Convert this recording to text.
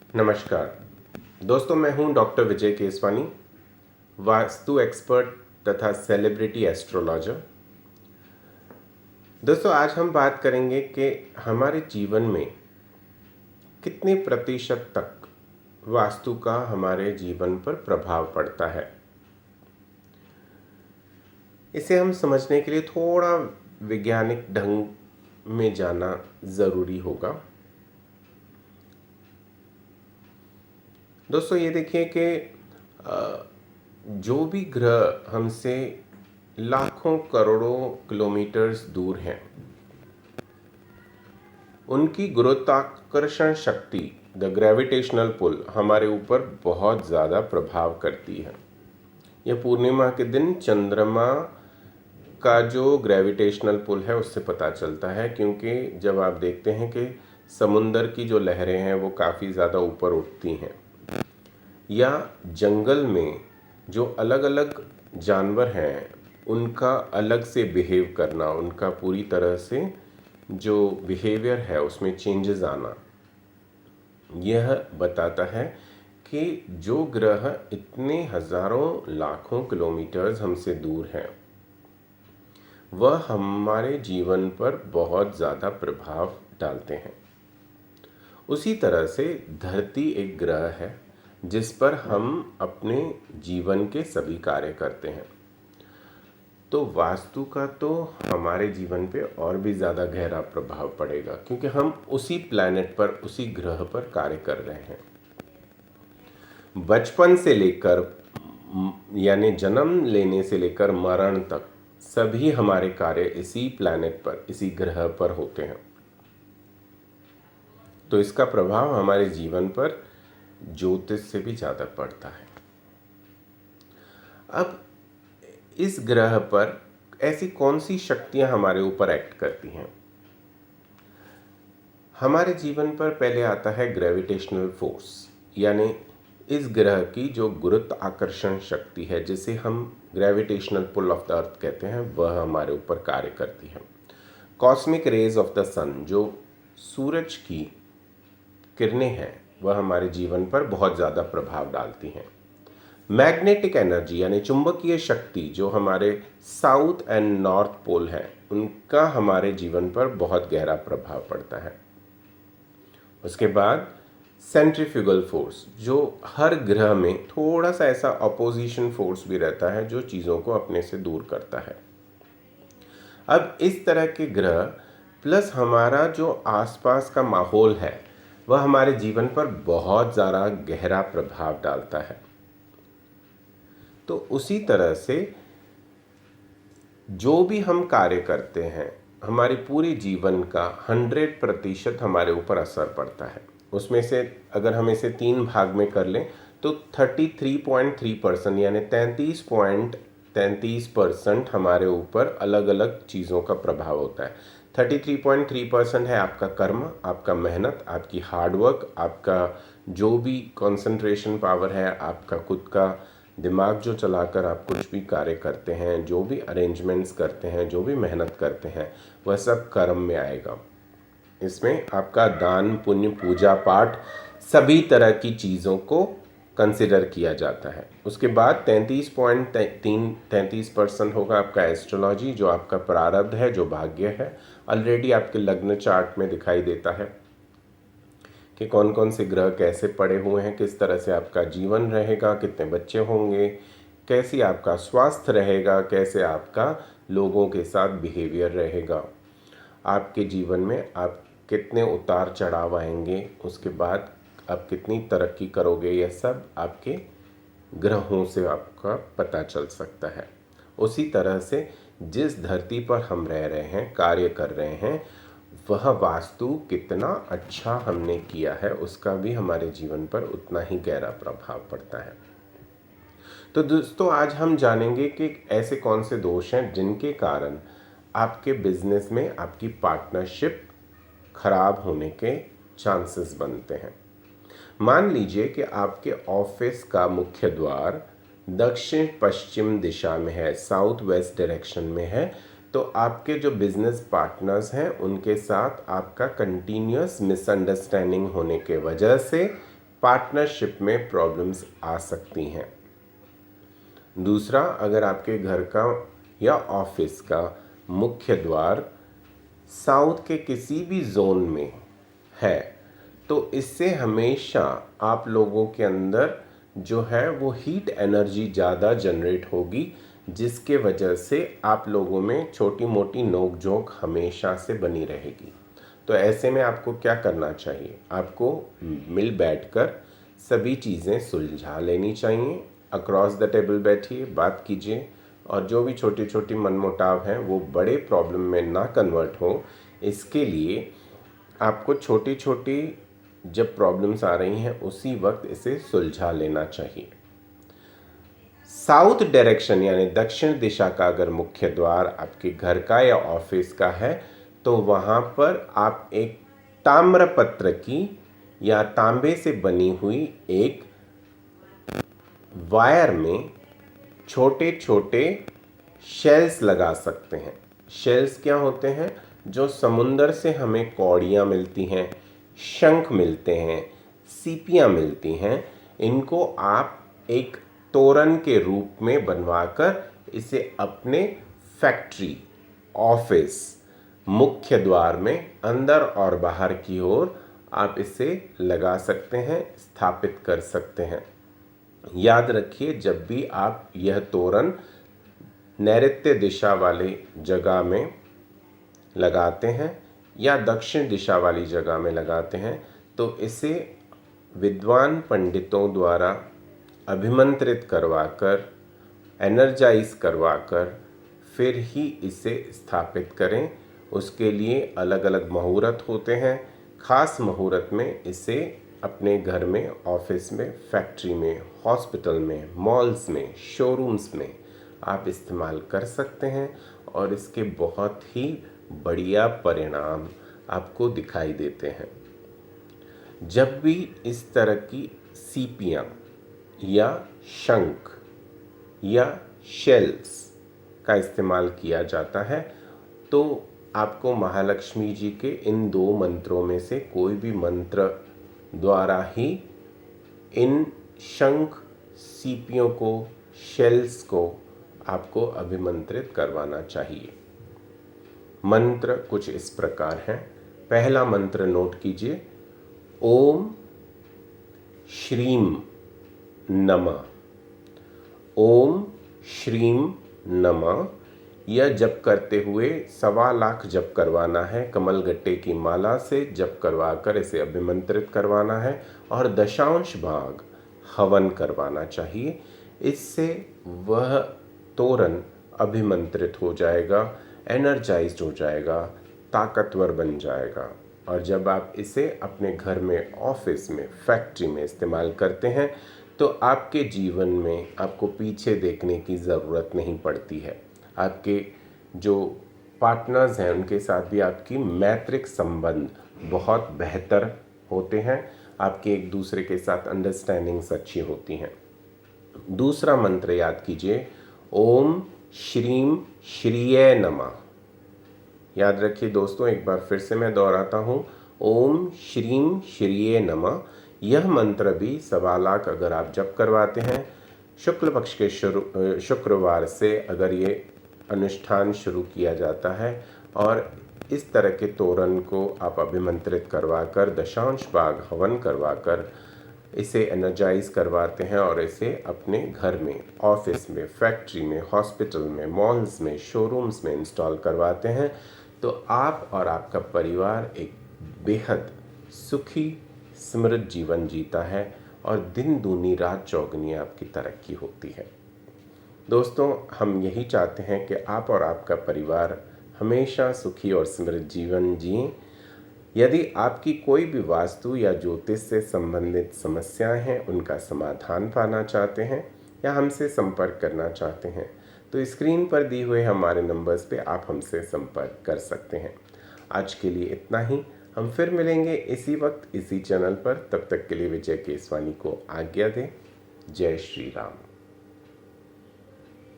नमस्कार दोस्तों, मैं हूं डॉक्टर विजय केसवानी, वास्तु एक्सपर्ट तथा सेलिब्रिटी एस्ट्रोलॉजर। दोस्तों, आज हम बात करेंगे कि हमारे जीवन में कितने प्रतिशत तक वास्तु का हमारे जीवन पर प्रभाव पड़ता है। इसे हम समझने के लिए थोड़ा वैज्ञानिक ढंग में जाना ज़रूरी होगा। दोस्तों, ये देखिए कि जो भी ग्रह हमसे लाखों करोड़ों किलोमीटर्स दूर हैं, उनकी गुरुत्वाकर्षण शक्ति द ग्रेविटेशनल पुल हमारे ऊपर बहुत ज़्यादा प्रभाव करती है। यह पूर्णिमा के दिन चंद्रमा का जो ग्रेविटेशनल पुल है उससे पता चलता है, क्योंकि जब आप देखते हैं कि समुंदर की जो लहरें हैं वो काफ़ी ज़्यादा ऊपर उठती हैं, या जंगल में जो अलग अलग जानवर हैं उनका अलग से बिहेव करना, उनका पूरी तरह से जो बिहेवियर है उसमें चेंजेस आना, यह बताता है कि जो ग्रह इतने हजारों लाखों किलोमीटर्स हमसे दूर हैं वह हमारे जीवन पर बहुत ज़्यादा प्रभाव डालते हैं। उसी तरह से धरती एक ग्रह है जिस पर हम अपने जीवन के सभी कार्य करते हैं। तो वास्तु का तो हमारे जीवन पे और भी ज़्यादा गहरा प्रभाव पड़ेगा, क्योंकि हम उसी प्लैनेट पर, उसी ग्रह पर कार्य कर रहे हैं। बचपन से लेकर यानी जन्म लेने से लेकर मरण तक सभी हमारे कार्य इसी प्लैनेट पर, इसी ग्रह पर होते हैं। तो इसका प्रभाव हमारे जीवन पर ज्योतिष से भी ज़्यादा पड़ता है। अब इस ग्रह पर ऐसी कौन सी शक्तियां हमारे ऊपर एक्ट करती हैं? हमारे जीवन पर पहले आता है ग्रेविटेशनल फोर्स, यानी इस ग्रह की जो गुरुत्वाकर्षण शक्ति है, जिसे हम gravitational pull of the earth कहते हैं, वह हमारे ऊपर कार्य करती है। Cosmic rays of the sun, जो सूरज की किरणें हैं, वह हमारे जीवन पर बहुत ज़्यादा प्रभाव डालती हैं। मैग्नेटिक एनर्जी यानी चुंबकीय शक्ति, जो हमारे साउथ एंड नॉर्थ पोल है, उनका हमारे जीवन पर बहुत गहरा प्रभाव पड़ता है। उसके बाद सेंट्रीफ्यूगल फोर्स, जो हर ग्रह में थोड़ा सा ऐसा अपोजिशन फोर्स भी रहता है जो चीज़ों को अपने से दूर करता है। अब इस तरह के ग्रह प्लस हमारा जो आसपास का माहौल है वह हमारे जीवन पर बहुत ज़्यादा गहरा प्रभाव डालता है। तो उसी तरह से जो भी हम कार्य करते हैं, हमारे पूरे जीवन का 100% हमारे ऊपर असर पड़ता है। उसमें से अगर हम इसे 3 भाग में कर लें तो 33.3% यानी 33.33% हमारे ऊपर अलग अलग चीज़ों का प्रभाव होता है। 33.3% है आपका कर्म, आपका मेहनत, आपकी हार्डवर्क, आपका जो भी कंसंट्रेशन पावर है, आपका खुद का दिमाग जो चलाकर आप कुछ भी कार्य करते हैं, जो भी अरेंजमेंट्स करते हैं, जो भी मेहनत करते हैं, वह सब कर्म में आएगा। इसमें आपका दान पुण्य पूजा पाठ सभी तरह की चीज़ों को कंसिडर किया जाता है। उसके बाद 33% होगा आपका एस्ट्रोलॉजी, जो आपका प्रारब्ध है, जो भाग्य है। ऑलरेडी आपके लग्न चार्ट में दिखाई देता है कि कौन कौन से ग्रह कैसे पड़े हुए हैं, किस तरह से आपका जीवन रहेगा, कितने बच्चे होंगे, कैसी आपका स्वास्थ्य रहेगा, कैसे आपका लोगों के साथ बिहेवियर रहेगा, आपके जीवन में आप कितने उतार चढ़ाव आएंगे, उसके बाद आप कितनी तरक्की करोगे, यह सब आपके ग्रहों से आपका पता चल सकता है। उसी तरह से जिस धरती पर हम रह रहे हैं, कार्य कर रहे हैं, वह वास्तु कितना अच्छा हमने किया है उसका भी हमारे जीवन पर उतना ही गहरा प्रभाव पड़ता है। तो दोस्तों, आज हम जानेंगे कि ऐसे कौन से दोष हैं जिनके कारण आपके बिजनेस में आपकी पार्टनरशिप खराब होने के चांसेस बनते हैं। मान लीजिए कि आपके ऑफिस का मुख्य द्वार दक्षिण पश्चिम दिशा में है, साउथ वेस्ट डायरेक्शन में है, तो आपके जो बिजनेस पार्टनर्स हैं उनके साथ आपका कंटिन्यूस मिसअंडरस्टैंडिंग होने के वजह से पार्टनरशिप में प्रॉब्लम्स आ सकती हैं। दूसरा, अगर आपके घर का या ऑफिस का मुख्य द्वार साउथ के किसी भी जोन में है तो इससे हमेशा आप लोगों के अंदर जो है वो हीट एनर्जी ज़्यादा जनरेट होगी, जिसके वजह से आप लोगों में छोटी मोटी नोक-झोंक हमेशा से बनी रहेगी। तो ऐसे में आपको क्या करना चाहिए? आपको मिल बैठकर सभी चीज़ें सुलझा लेनी चाहिए। अक्रॉस द टेबल बैठिए, बात कीजिए और जो भी छोटी छोटी मनमुटाव हैं वो बड़े प्रॉब्लम में ना कन्वर्ट हो, इसके लिए आपको छोटी छोटी जब प्रॉब्लम्स आ रही हैं उसी वक्त इसे सुलझा लेना चाहिए। साउथ डायरेक्शन यानी दक्षिण दिशा का अगर मुख्य द्वार आपके घर का या ऑफिस का है तो वहाँ पर आप एक ताम्रपत्र की या तांबे से बनी हुई एक वायर में छोटे छोटे शेल्स लगा सकते हैं। शेल्स क्या होते हैं? जो समुंदर से हमें कौड़ियाँ मिलती हैं, शंख मिलते हैं, सीपियाँ मिलती हैं, इनको आप एक तोरण के रूप में बनवाकर इसे अपने फैक्ट्री, ऑफिस, मुख्य द्वार में अंदर और बाहर की ओर आप इसे लगा सकते हैं, स्थापित कर सकते हैं। याद रखिए, जब भी आप यह तोरण नैऋत्य दिशा वाली जगह में लगाते हैं या दक्षिण दिशा वाली जगह में लगाते हैं तो इसे विद्वान पंडितों द्वारा अभिमंत्रित करवाकर, एनर्जाइज करवाकर फिर ही इसे स्थापित करें। उसके लिए अलग अलग मुहूर्त होते हैं। खास मुहूर्त में इसे अपने घर में, ऑफिस में, फैक्ट्री में, हॉस्पिटल में, मॉल्स में, शोरूम्स में आप इस्तेमाल कर सकते हैं और इसके बहुत ही बढ़िया परिणाम आपको दिखाई देते हैं। जब भी इस तरह की सीपियाँ या शंख या शेल्स का इस्तेमाल किया जाता है तो आपको महालक्ष्मी जी के इन 2 मंत्रों में से कोई भी मंत्र द्वारा ही इन शंख, सीपियों को, शेल्स को आपको अभिमंत्रित करवाना चाहिए। मंत्र कुछ इस प्रकार हैं। पहला मंत्र नोट कीजिए, ओम श्रीम नमः। ओम श्रीम नमः यह जप करते हुए 1.25 लाख जप करवाना है। कमलगट्टे की माला से जप करवाकर इसे अभिमंत्रित करवाना है और दशांश भाग हवन करवाना चाहिए। इससे वह तोरण अभिमंत्रित हो जाएगा, एनर्जाइज्ड हो जाएगा, ताकतवर बन जाएगा। और जब आप इसे अपने घर में, ऑफिस में, फैक्ट्री में इस्तेमाल करते हैं तो आपके जीवन में आपको पीछे देखने की ज़रूरत नहीं पड़ती है। आपके जो पार्टनर्स हैं उनके साथ भी आपकी मैत्रिक संबंध बहुत बेहतर होते हैं। आपके एक दूसरे के साथ अंडरस्टैंडिंग्स अच्छी होती हैं। दूसरा मंत्र याद कीजिए, ओम श्रीम श्रीये नमः। याद रखिए दोस्तों, एक बार फिर से मैं दोहराता हूँ, ओम श्रीम श्रीये नमः। यह मंत्र भी 1.25 लाख अगर आप जप करवाते हैं, शुक्ल पक्ष के शुक्रवार से अगर ये अनुष्ठान शुरू किया जाता है और इस तरह के तोरण को आप अभिमंत्रित करवाकर, दशांश भाग हवन करवाकर इसे एनर्जाइज करवाते हैं और इसे अपने घर में, ऑफिस में, फैक्ट्री में, हॉस्पिटल में, मॉल्स में, शोरूम्स में इंस्टॉल करवाते हैं तो आप और आपका परिवार एक बेहद सुखी समृद्ध जीवन जीता है और दिन दूनी रात चौगुनी आपकी तरक्की होती है। दोस्तों, हम यही चाहते हैं कि आप और आपका परिवार हमेशा सुखी और समृद्ध जीवन जिएं। यदि आपकी कोई भी वास्तु या ज्योतिष से संबंधित समस्याएं हैं, उनका समाधान पाना चाहते हैं या हमसे संपर्क करना चाहते हैं तो स्क्रीन पर दी हुए हमारे नंबर्स पे आप हमसे संपर्क कर सकते हैं। आज के लिए इतना ही। हम फिर मिलेंगे इसी वक्त, इसी चैनल पर। तब तक के लिए विजय केसवानी को आज्ञा दें। जय श्री राम।